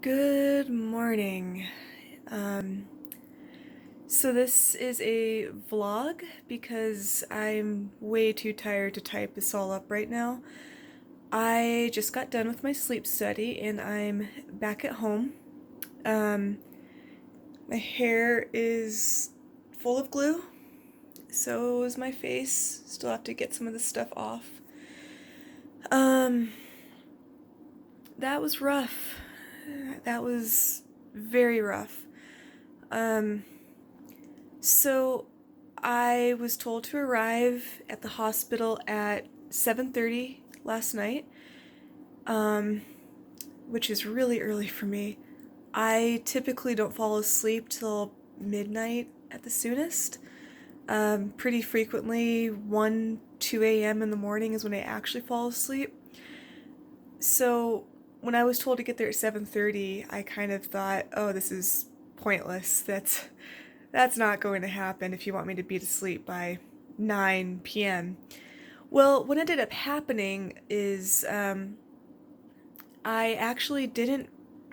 Good morning. Um, so this is a vlog because I'm way too tired to type this all up right now. I just got done with my sleep study and I'm back at home. Um, my hair is full of glue, so is my face. Still have to get some of this stuff off. Um, that was rough. That was very rough. Um, So I was told to arrive at the hospital at 7:30 last night, um, which is really early for me. I typically don't fall asleep till midnight at the soonest. Pretty frequently, 1, 2 a.m. in the morning is when I actually fall asleep. So when I was told to get there at 7:30, I kind of thought, oh, this is pointless. That's not going to happen if you want me to be asleep by 9 p.m. Well, what ended up happening is I actually didn't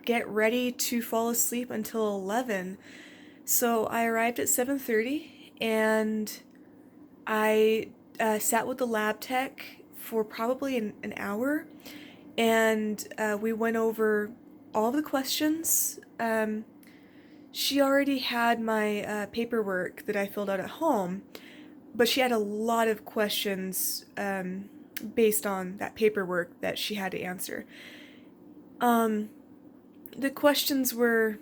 get ready to fall asleep until 11. So I arrived at 7:30 and I sat with the lab tech for probably an hour and we went over all of the questions. She already had my paperwork that I filled out at home, but she had a lot of questions based on that paperwork that she had to answer. Um, the questions were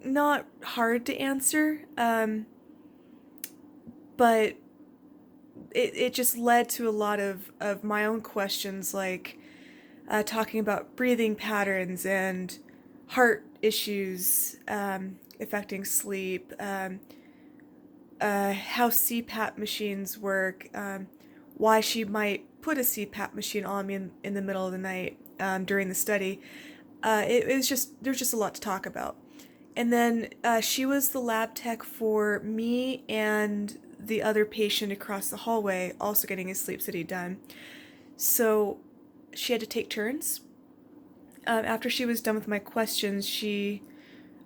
not hard to answer, but it just led to a lot of my own questions, like talking about breathing patterns and heart issues affecting sleep, how CPAP machines work, why she might put a CPAP machine on me in the middle of the night during the study. It was just, there's just a lot to talk about. And then she was the lab tech for me and the other patient across the hallway, also getting his sleep study done. So she had to take turns. After she was done with my questions, she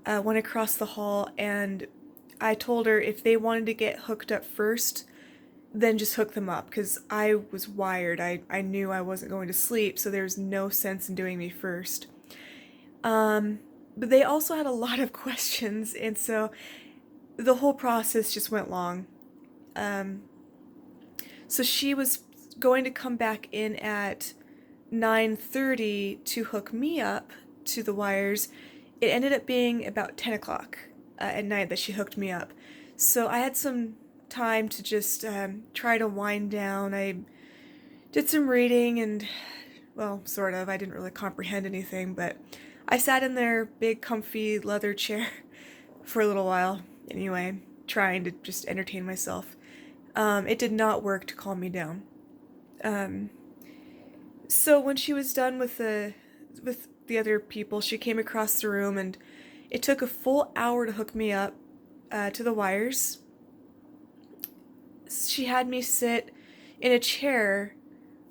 went across the hall and I told her if they wanted to get hooked up first, then just hook them up because I was wired. I knew I wasn't going to sleep, so there was no sense in doing me first. But they also had a lot of questions, and so the whole process just went long. Um, so she was going to come back in at 9:30 to hook me up to the wires. It ended up being about 10 o'clock at night that she hooked me up. So I had some time to just try to wind down. I did some reading and, well, sort of. I didn't really comprehend anything, but I sat in their big, comfy leather chair for a little while, anyway, trying to just entertain myself. It did not work to calm me down. Um, so when she was done with the other people, she came across the room, and it took a full hour to hook me up to the wires. She had me sit in a chair,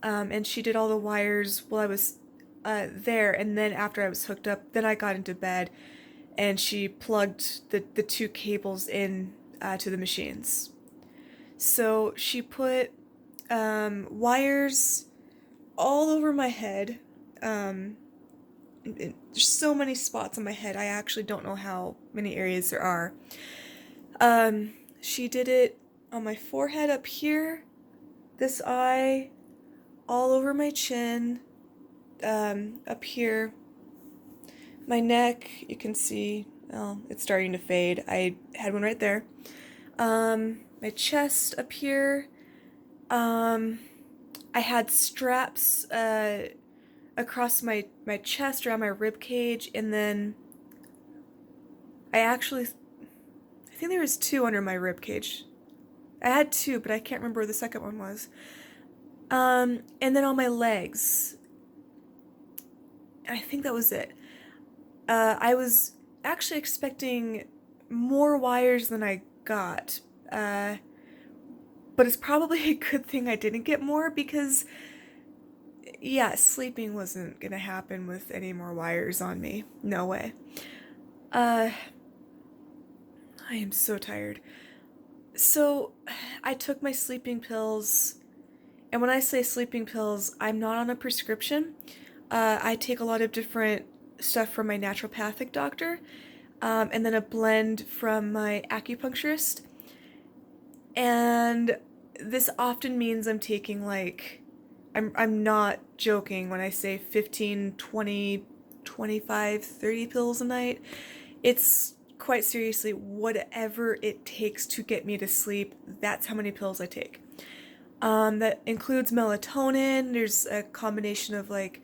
and she did all the wires while I was there, and then after I was hooked up, then I got into bed, and she plugged the two cables in to the machines. So she put wires all over my head. There's so many spots on my head. I actually don't know how many areas there are. She did it on my forehead up here, this eye, all over my chin, up here, my neck. You can see, well, it's starting to fade. I had one right there. My chest up here. I had straps across my chest, around my rib cage, and then I think there was two under my rib cage. I had two, but I can't remember where the second one was. And then on my legs. I think that was it. I was actually expecting more wires than I got. But it's probably a good thing I didn't get more because Yeah, sleeping wasn't gonna happen with any more wires on me. No way. Uh, I am so tired. So, I took my sleeping pills, and when I say sleeping pills, I'm not on a prescription. I take a lot of different stuff from my naturopathic doctor, and then a blend from my acupuncturist. And this often means I'm taking like, I'm not joking when I say 15, 20, 25, 30 pills a night. It's quite seriously whatever it takes to get me to sleep. That's how many pills I take. That includes melatonin. There's a combination of like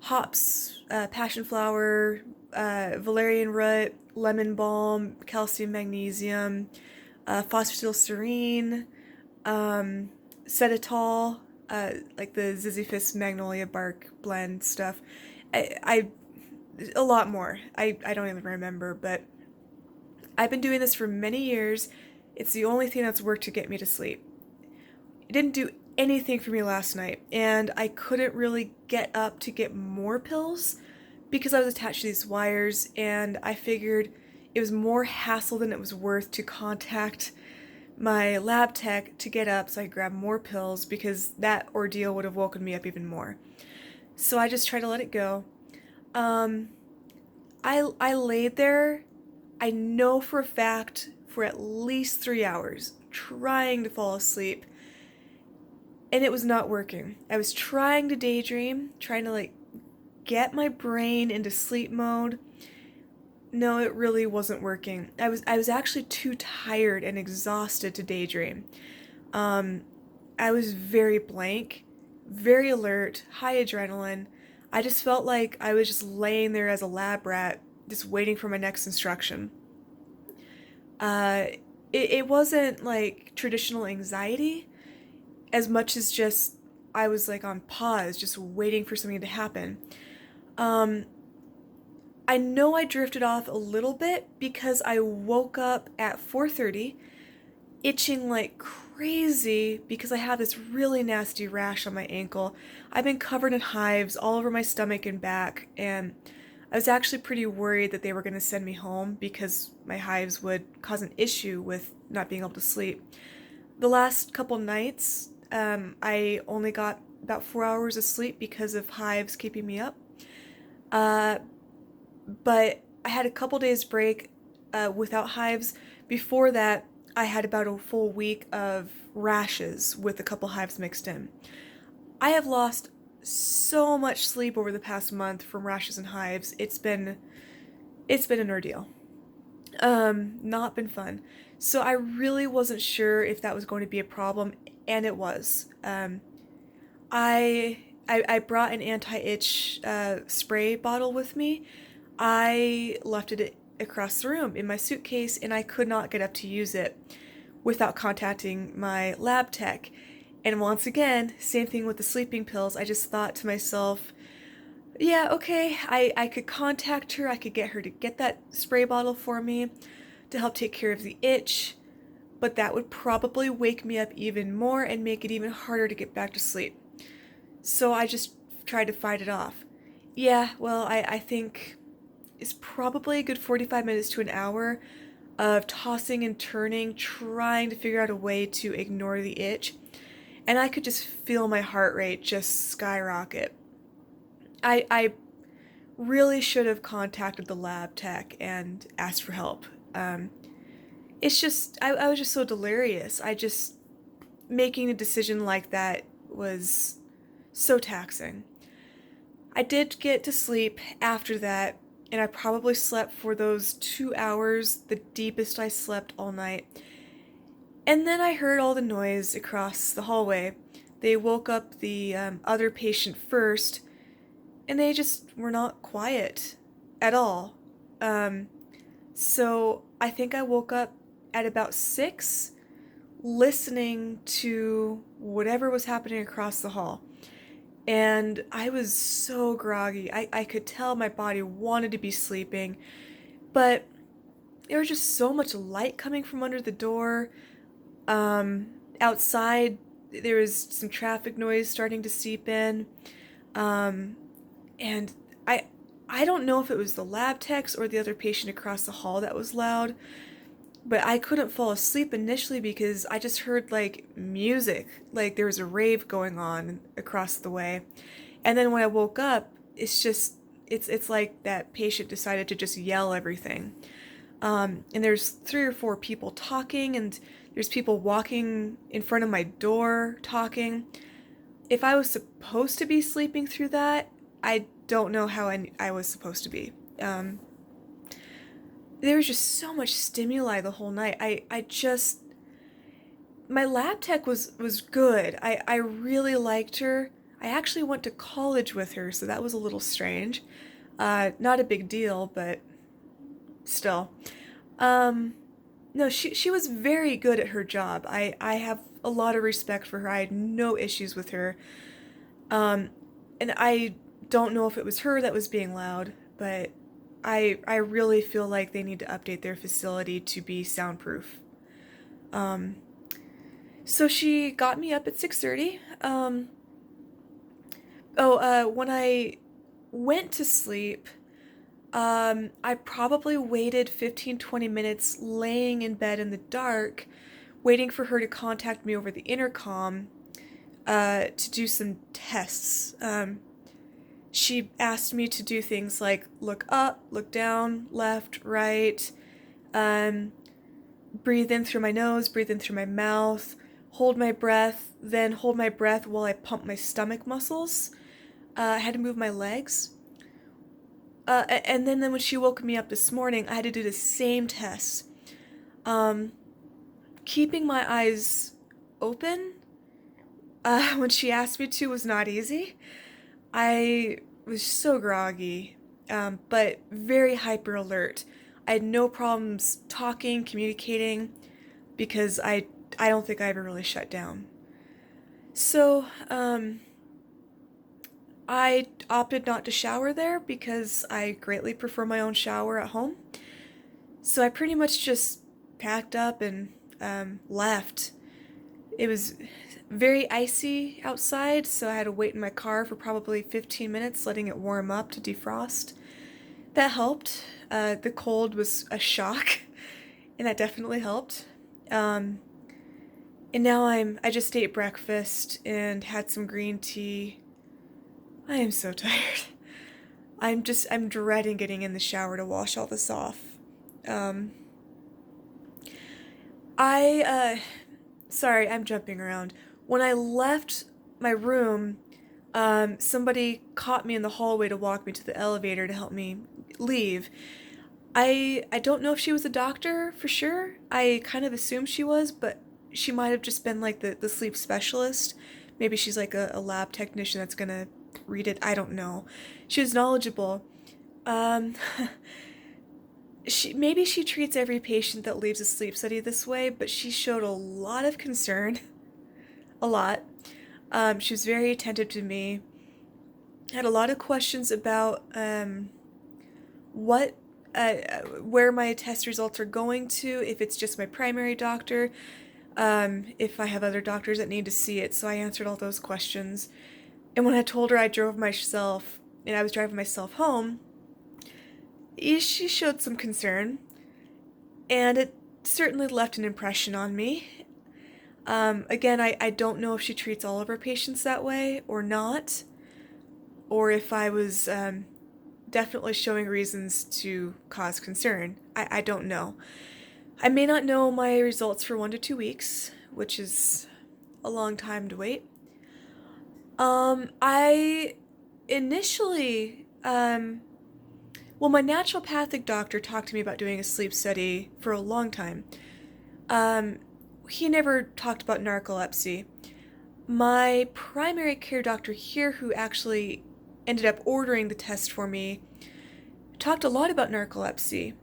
hops, passion flower, valerian root, lemon balm, calcium, magnesium, phosphatidylserine, um, Setitol, like the Ziziphus magnolia bark blend stuff. I a lot more. I don't even remember, but I've been doing this for many years. It's the only thing that's worked to get me to sleep. It didn't do anything for me last night, and I couldn't really get up to get more pills because I was attached to these wires, and I figured it was more hassle than it was worth to contact my lab tech to get up so I could grab more pills because that ordeal would have woken me up even more. So I just tried to let it go. Um, I laid there, I know for a fact, for at least 3 hours, trying to fall asleep, and it was not working. I was trying to daydream, trying to like get my brain into sleep mode. No, it really wasn't working. I was actually too tired and exhausted to daydream. Um, I was very blank, very alert, high adrenaline. I just felt like I was just laying there as a lab rat, just waiting for my next instruction. Uh, it wasn't like traditional anxiety as much as just I was like on pause, just waiting for something to happen. Um, I know I drifted off a little bit because I woke up at 4:30 itching like crazy because I have this really nasty rash on my ankle. I've been covered in hives all over my stomach and back, and I was actually pretty worried that they were going to send me home because my hives would cause an issue with not being able to sleep. The last couple nights, I only got about 4 hours of sleep because of hives keeping me up. Uh, but I had a couple days break without hives. Before that, I had about a full week of rashes with a couple hives mixed in. I have lost so much sleep over the past month from rashes and hives. It's been an ordeal. Not been fun. So I really wasn't sure if that was going to be a problem, and it was. I brought an anti-itch spray bottle with me. I left it across the room in my suitcase, and I could not get up to use it without contacting my lab tech. And once again, same thing with the sleeping pills. I just thought to myself, yeah, okay, I could contact her. I could get her to get that spray bottle for me to help take care of the itch, but that would probably wake me up even more and make it even harder to get back to sleep. So I just tried to fight it off. Yeah, well, I think it's probably a good 45 minutes to an hour of tossing and turning, trying to figure out a way to ignore the itch. And I could just feel my heart rate just skyrocket. I really should have contacted the lab tech and asked for help. Um, it's just, I was just so delirious. Making a decision like that was so taxing. I did get to sleep after that, and I probably slept for those 2 hours, the deepest I slept all night. And then I heard all the noise across the hallway. They woke up the other patient first, and they just were not quiet at all. Um, so I think I woke up at about 6, listening to whatever was happening across the hall. And I was so groggy. I could tell my body wanted to be sleeping, but there was just so much light coming from under the door. Outside, there was some traffic noise starting to seep in. Um, and I I don't know if it was the lab techs or the other patient across the hall that was loud, but I couldn't fall asleep initially because I just heard like music, like there was a rave going on across the way. And then when I woke up, it's like that patient decided to just yell everything. And there's 3 or 4 people talking, and there's people walking in front of my door talking. If I was supposed to be sleeping through that, I don't know how I was supposed to be. Um, there was just so much stimuli the whole night. I just my lab tech was good. I really liked her. I actually went to college with her, so that was a little strange. Not a big deal, but still. Um, no, she was very good at her job. I have a lot of respect for her. I had no issues with her. Um, and I don't know if it was her that was being loud, but I really feel like they need to update their facility to be soundproof. Um, so she got me up at 6:30. When I went to sleep, I probably waited 15-20 minutes laying in bed in the dark, waiting for her to contact me over the intercom to do some tests. She asked me to do things like look up, look down, left, right, um, breathe in through my nose, breathe in through my mouth, hold my breath, then hold my breath while I pump my stomach muscles. I had to move my legs. And then when she woke me up this morning, I had to do the same tests. Um, Keeping my eyes open when she asked me to was not easy. I was so groggy, but very hyper alert. I had no problems talking, communicating, because I don't think I ever really shut down. So, I opted not to shower there because I greatly prefer my own shower at home. So I pretty much just packed up and left. It was very icy outside, so I had to wait in my car for probably 15 minutes, letting it warm up to defrost. That helped. The cold was a shock, and that definitely helped. Um, and now I just ate breakfast and had some green tea. I am so tired. I'm dreading getting in the shower to wash all this off. Um, I sorry, I'm jumping around. When I left my room, somebody caught me in the hallway to walk me to the elevator to help me leave. I don't know if she was a doctor for sure. I kind of assumed she was, but she might have just been like the sleep specialist. Maybe she's like a lab technician that's gonna read it. I don't know. She was knowledgeable. Um, maybe she treats every patient that leaves a sleep study this way, but she showed a lot of concern, a lot. She was very attentive to me. Had a lot of questions about what where my test results are going to, if it's just my primary doctor, if I have other doctors that need to see it. So I answered all those questions. And when I told her I drove myself and I was driving myself home, she showed some concern, and it certainly left an impression on me. Again, I don't know if she treats all of her patients that way or not, or if I was definitely showing reasons to cause concern. I don't know. I may not know my results for 1 to 2 weeks, which is a long time to wait. I initially, well, my naturopathic doctor talked to me about doing a sleep study for a long time. Um, he never talked about narcolepsy. My primary care doctor here, who actually ended up ordering the test for me, talked a lot about narcolepsy.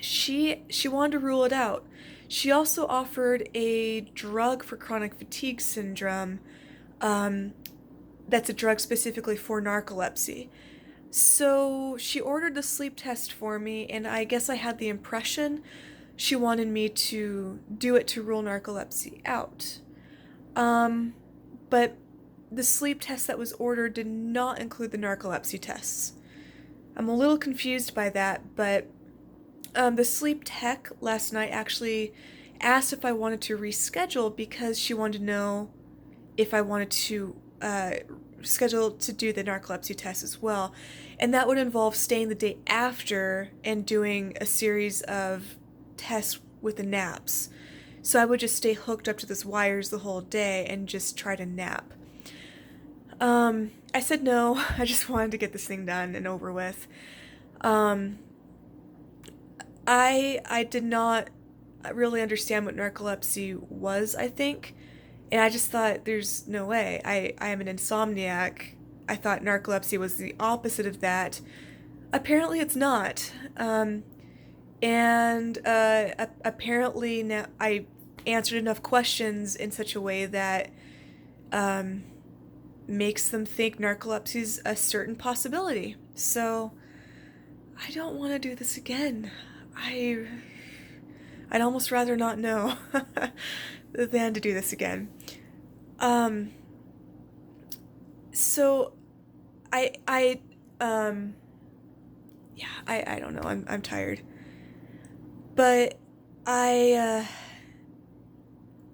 She wanted to rule it out. She also offered a drug for chronic fatigue syndrome. Um, that's a drug specifically for narcolepsy. So she ordered the sleep test for me, and I guess I had the impression she wanted me to do it to rule narcolepsy out. Um, but the sleep test that was ordered did not include the narcolepsy tests. I'm a little confused by that, but the sleep tech last night actually asked if I wanted to reschedule because she wanted to know if I wanted to schedule to do the narcolepsy test as well. And that would involve staying the day after and doing a series of tests with the naps. So I would just stay hooked up to those wires the whole day and just try to nap. I said no. I just wanted to get this thing done and over with. Um, I did not really understand what narcolepsy was, I think. And I just thought, there's no way. I am an insomniac. I thought narcolepsy was the opposite of that. Apparently, it's not. And apparently, now I answered enough questions in such a way that um, makes them think narcolepsy is a certain possibility. So I don't want to do this again. I I'd almost rather not know than to do this again. Um, so I yeah, I don't know. I'm tired. But I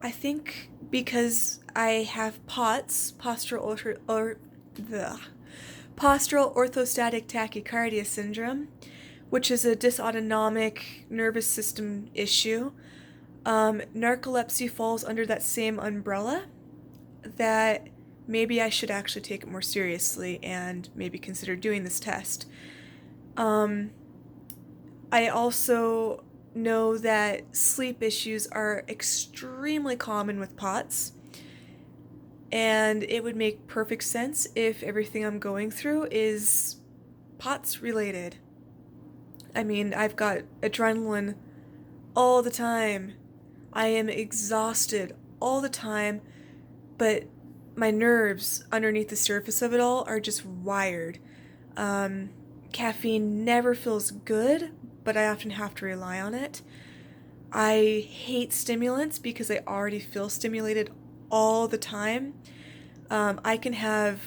I think because I have POTS, the postural orthostatic tachycardia syndrome, which is a dysautonomic nervous system issue. Narcolepsy falls under that same umbrella, that maybe I should actually take it more seriously and maybe consider doing this test. Um, I also know that sleep issues are extremely common with POTS, and it would make perfect sense if everything I'm going through is POTS related. I mean, I've got adrenaline all the time. I am exhausted all the time, but my nerves underneath the surface of it all are just wired. Um, Caffeine never feels good, but I often have to rely on it. I hate stimulants because I already feel stimulated all the time. I can have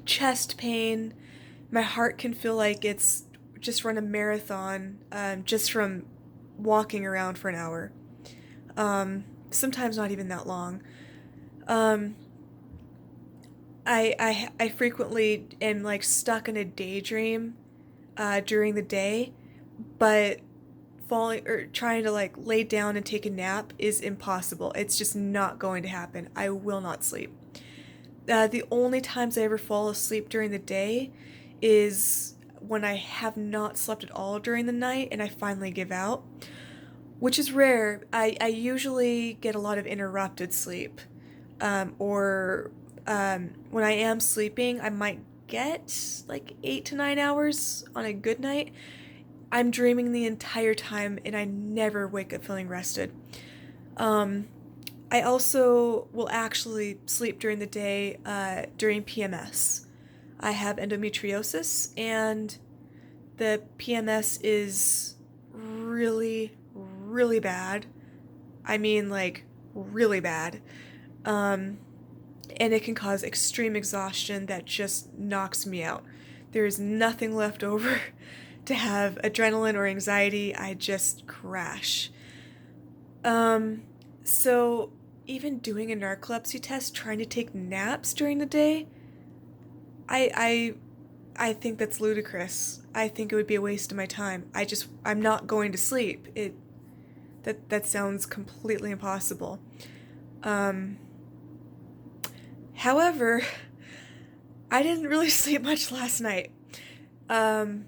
chest pain. My heart can feel like it's just run a marathon just from walking around for an hour. Sometimes not even that long. Um, I frequently am like stuck in a daydream during the day, but falling or trying to like lay down and take a nap is impossible. It's just not going to happen. I will not sleep. The only times I ever fall asleep during the day is when I have not slept at all during the night and I finally give out, which is rare. I usually get a lot of interrupted sleep. Or when I am sleeping, I might get like 8 to 9 hours on a good night. I'm dreaming the entire time and I never wake up feeling rested. Um, I also will actually sleep during the day during PMS. I have endometriosis, and the PMS is really, really bad. I mean, like, really bad. Um, and it can cause extreme exhaustion that just knocks me out. There is nothing left over to have adrenaline or anxiety. I just crash. Um, so even doing a narcolepsy test, trying to take naps during the day, I I think that's ludicrous. I think it would be a waste of my time. I'm not going to sleep. That sounds completely impossible. Um, However, I didn't really sleep much last night. Um,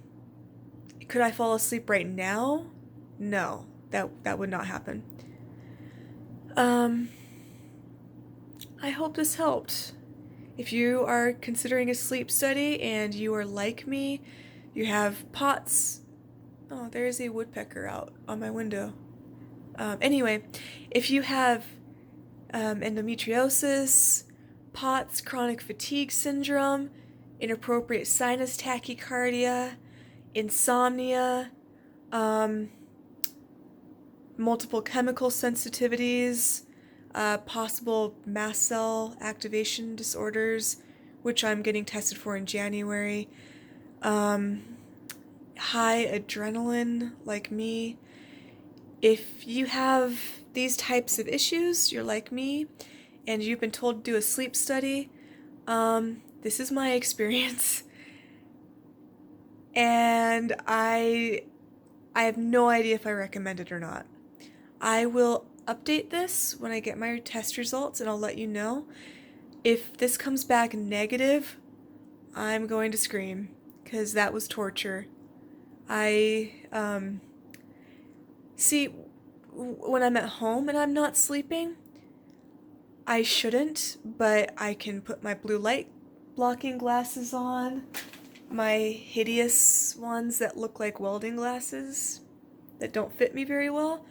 could I fall asleep right now? No, that would not happen. Um, I hope this helped. If you are considering a sleep study and you are like me, you have POTS. Oh, there is a woodpecker out on my window. Anyway, if you have endometriosis, POTS, chronic fatigue syndrome, inappropriate sinus tachycardia, insomnia, um, multiple chemical sensitivities, possible mast cell activation disorders, which I'm getting tested for in January, um, high adrenaline like me. If you have these types of issues, you're like me, and you've been told to do a sleep study, this is my experience, and I have no idea if I recommend it or not. I will update this when I get my test results, and I'll let you know. If this comes back negative, I'm going to scream, because that was torture. I, see, when I'm at home and I'm not sleeping, I shouldn't, but I can put my blue light blocking glasses on, my hideous ones that look like welding glasses that don't fit me very well,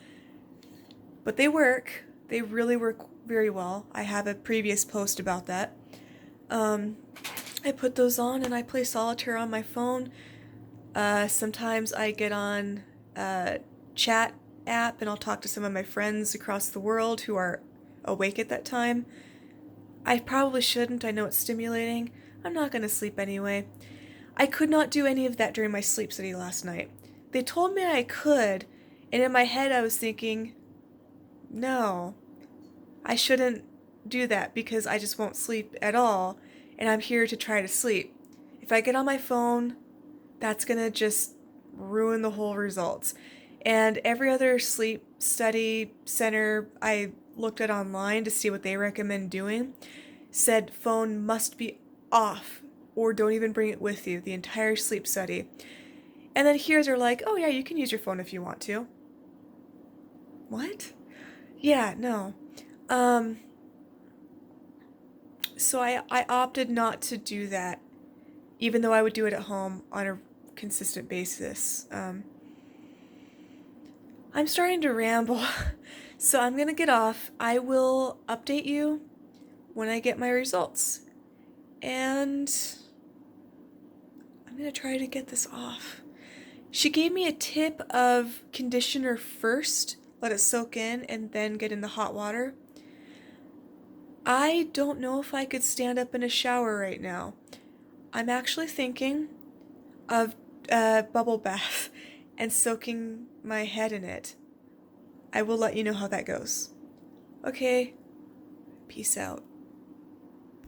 but they work. They really work very well. I have a previous post about that. Um, I put those on and I play solitaire on my phone. Sometimes I get on a chat app and I'll talk to some of my friends across the world who are awake at that time. I probably shouldn't. I know it's stimulating. I'm not going to sleep anyway. I could not do any of that during my sleep study last night. They told me I could, and in my head I was thinking, no, I shouldn't do that because I just won't sleep at all, and I'm here to try to sleep. If I get on my phone, that's gonna just ruin the whole results. And every other sleep study center I looked at online to see what they recommend doing said phone must be off or don't even bring it with you the entire sleep study. And then here they're like, oh yeah, you can use your phone if you want to. What? Yeah, no. Um, so I opted not to do that, even though I would do it at home on a consistent basis. I'm starting to ramble, so I'm gonna get off. I will update you when I get my results. And I'm gonna try to get this off. She gave me a tip of conditioner first, let it soak in, and then get in the hot water. I don't know if I could stand up in a shower right now. I'm actually thinking of a bubble bath and soaking my head in it. I will let you know how that goes. Okay, peace out.